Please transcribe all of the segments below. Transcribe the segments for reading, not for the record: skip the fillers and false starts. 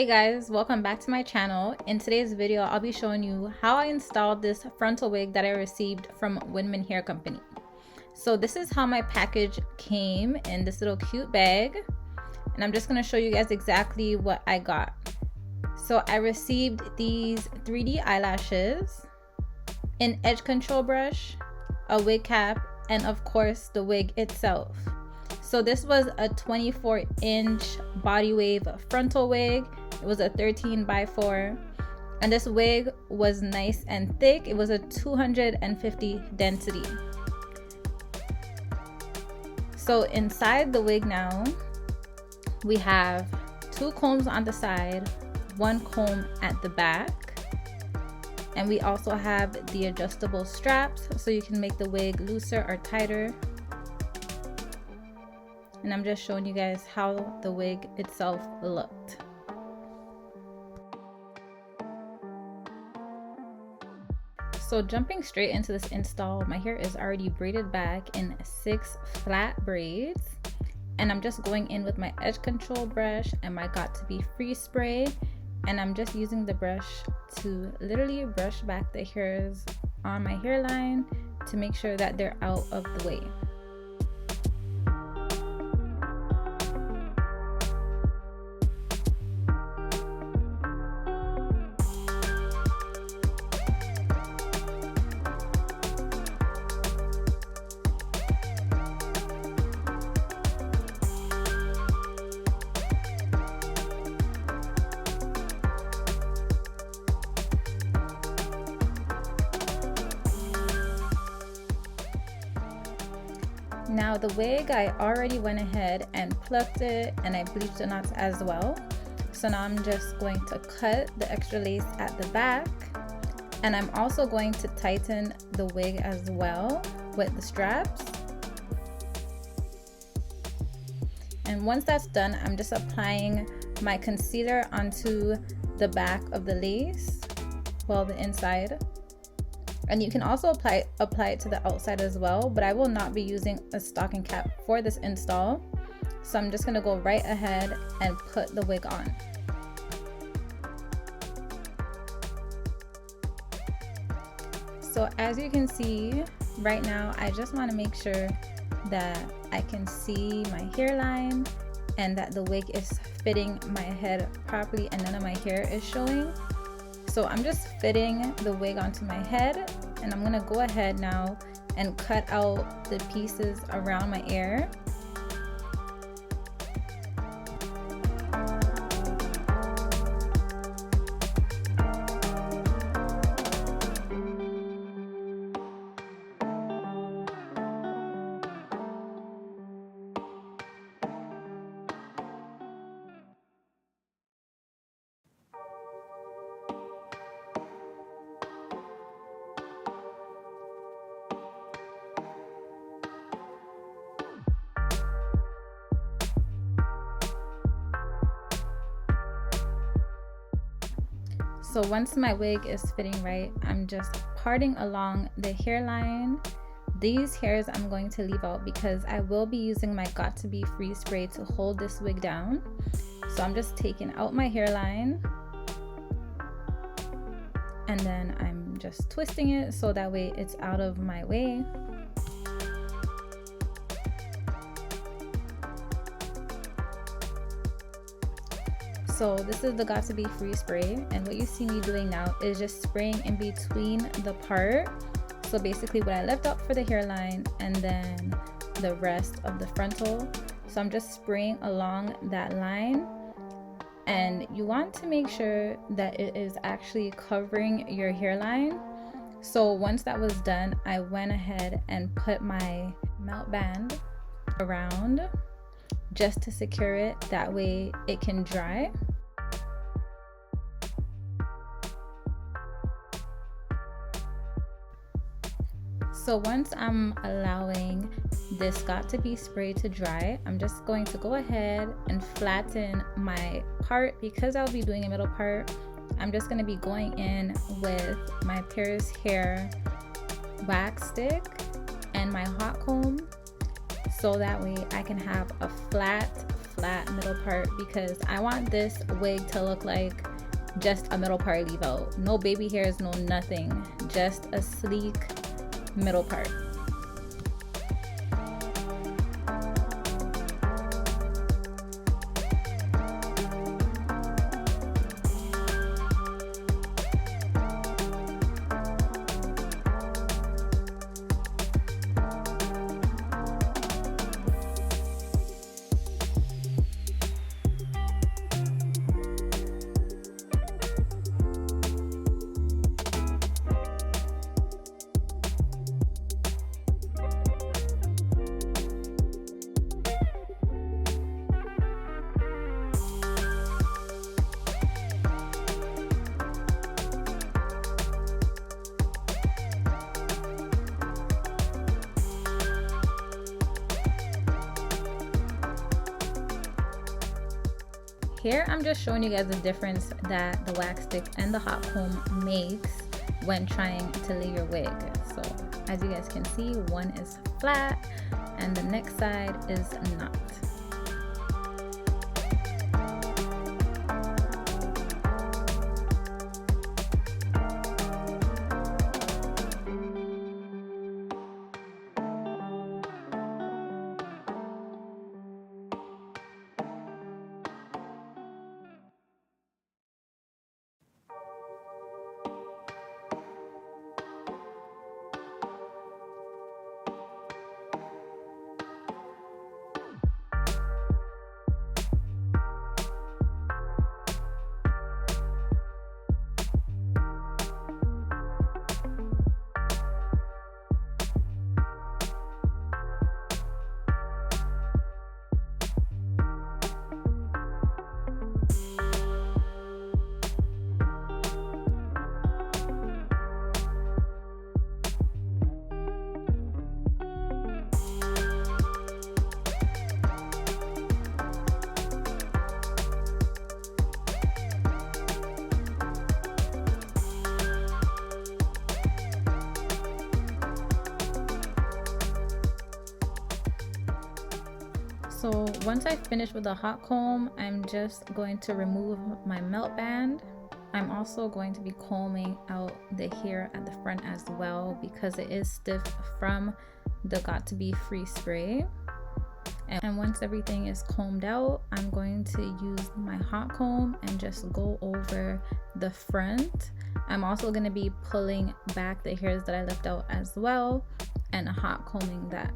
guys, welcome back to my channel. In today's video, I'll be showing you how I installed this frontal wig that I received from Wimmin Hair company. So this is how my package came in this little cute bag, and I'm just going to show you guys exactly what I got. So I received these 3D eyelashes, an edge control brush, a wig cap, and of course the wig itself. So this was a 24-inch body wave frontal wig. It was a 13x4, and this wig was nice and thick. It was a 250 density. So inside the wig now, we have 2 combs on the side, 1 comb at the back, and we also have the adjustable straps so you can make the wig looser or tighter. And I'm just showing you guys how the wig itself looked. So jumping straight into this install, my hair is already braided back in 6 flat braids, and I'm just going in with my edge control brush and my got2b freeze spray, and I'm just using the brush to literally brush back the hairs on my hairline to make sure that they're out of the way. Now the wig, I already went ahead and plucked it, and I bleached the knots as well. So now I'm just going to cut the extra lace at the back, and I'm also going to tighten the wig as well with the straps. And once that's done, I'm just applying my concealer onto the back of the lace, well, the inside. And you can also apply it to the outside as well, but I will not be using a stocking cap for this install. So I'm just gonna go right ahead and put the wig on. So as you can see right now, I just wanna make sure that I can see my hairline and that the wig is fitting my head properly and none of my hair is showing. So I'm just fitting the wig onto my head, and I'm gonna go ahead now and cut out the pieces around my ear. So once my wig is fitting right, I'm just parting along the hairline. These hairs I'm going to leave out because I will be using my got2b freeze spray to hold this wig down. So I'm just taking out my hairline, and then I'm just twisting it so that way it's out of my way. So this is the got2b freeze spray, and what you see me doing now is just spraying in between the part. So basically what I left out for the hairline and then the rest of the frontal. So I'm just spraying along that line, and you want to make sure that it is actually covering your hairline. So once that was done, I went ahead and put my melt band around just to secure it, that way it can dry. So once I'm allowing this got2b spray to dry, I'm just going to go ahead and flatten my part. Because I'll be doing a middle part, I'm just going to be going in with my Paris Hair wax stick and my hot comb, so that way I can have a flat flat middle part because I want this wig to look like just a middle part leave out. No baby hairs, no nothing. Just a sleek middle part. Here I'm just showing you guys the difference that the wax stick and the hot comb makes when trying to lay your wig. So as you guys can see, one is flat and the next side is not. So once I finish with the hot comb, I'm just going to remove my melt band. I'm also going to be combing out the hair at the front as well because it is stiff from the Got to Be Free spray. And once everything is combed out, I'm going to use my hot comb and just go over the front. I'm also going to be pulling back the hairs that I left out as well and hot combing that.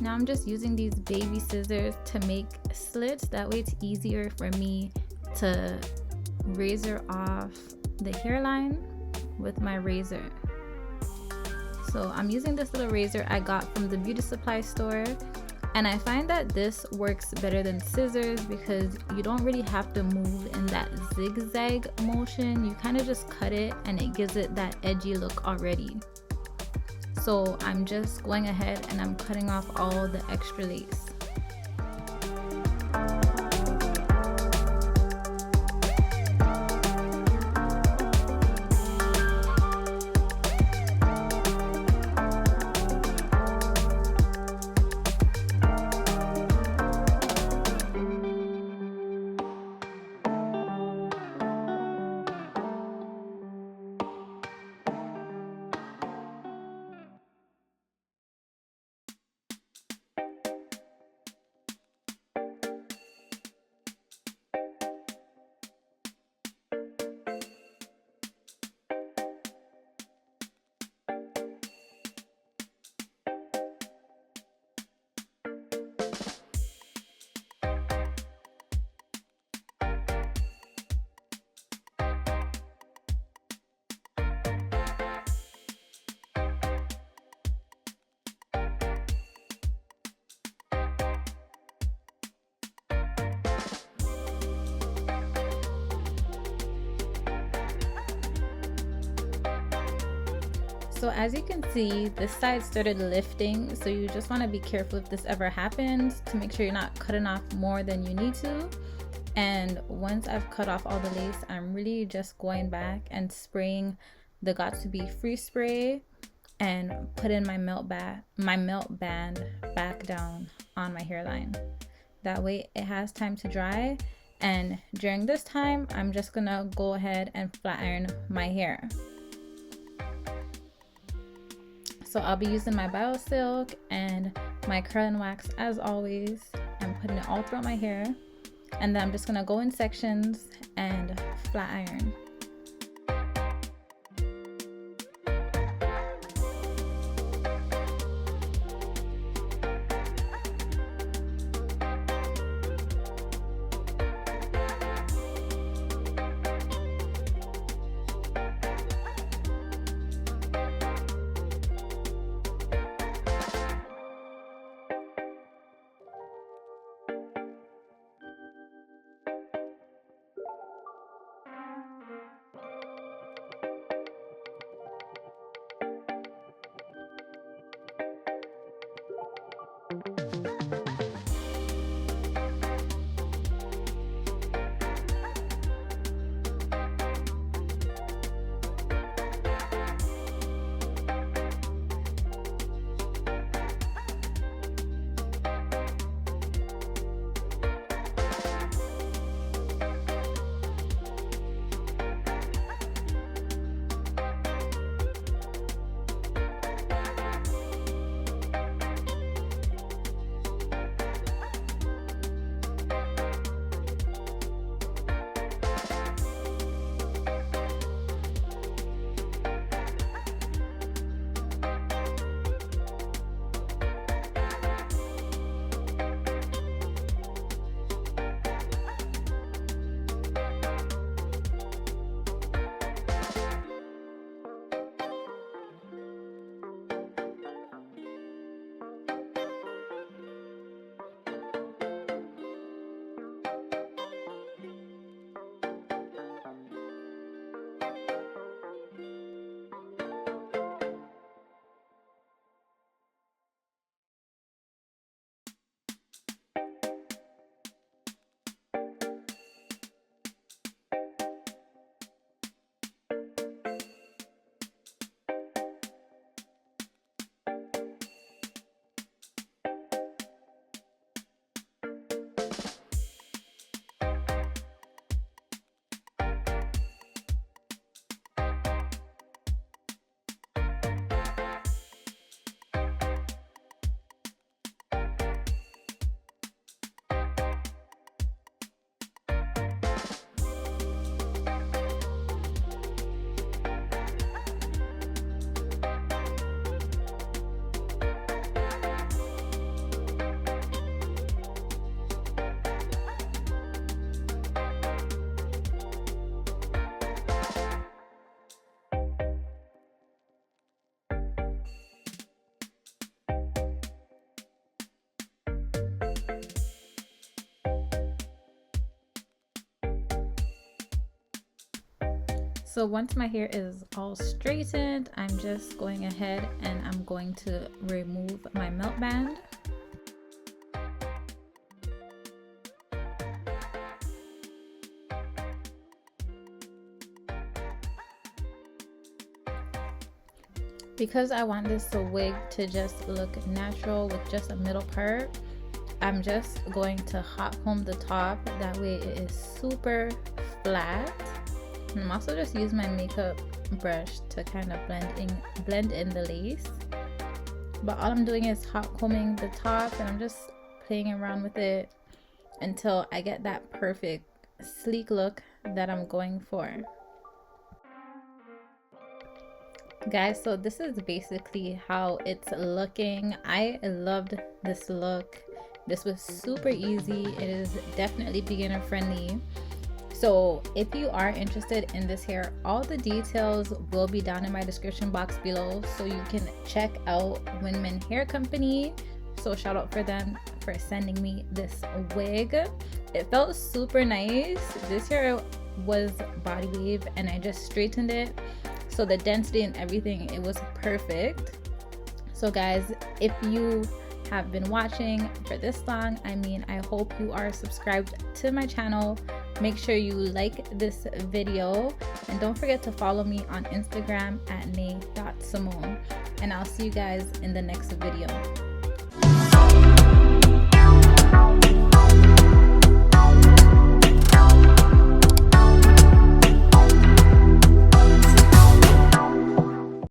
Now I'm just using these baby scissors to make slits. That way it's easier for me to razor off the hairline with my razor. So I'm using this little razor I got from the beauty supply store, and I find that this works better than scissors because you don't really have to move in that zigzag motion. You kind of just cut it and it gives it that edgy look already. So I'm just going ahead and I'm cutting off all the extra lace. So as you can see, this side started lifting, so you just want to be careful if this ever happens to make sure you're not cutting off more than you need to. And once I've cut off all the lace, I'm really just going back and spraying the got2b free spray and put in my melt band back down on my hairline. That way it has time to dry, and during this time I'm just gonna go ahead and flat iron my hair. So I'll be using my BioSilk and my curling wax as always. I'm putting it all throughout my hair, and then I'm just gonna go in sections and flat iron. So once my hair is all straightened, I'm just going ahead and I'm going to remove my melt band. Because I want this wig to just look natural with just a middle part, I'm just going to hot comb the top. That way it is super flat. And I'm also just use my makeup brush to kind of blend in the lace. But all I'm doing is hot combing the top, and I'm just playing around with it until I get that perfect sleek look that I'm going for. Guys, so this is basically how it's looking. I loved this look. This was super easy. It is definitely beginner friendly. So if you are interested in this hair, all the details will be down in my description box below, so you can check out Wimmin Hair Company. So shout out for them for sending me this wig. It felt super nice. This hair was body wave and I just straightened it. So So the density and everything, it was perfect. So guys, if you have been watching for this long, I mean, I hope you are subscribed to my channel. Make sure you like this video, and don't forget to follow me on Instagram at nae.simone, and I'll see you guys in the next video.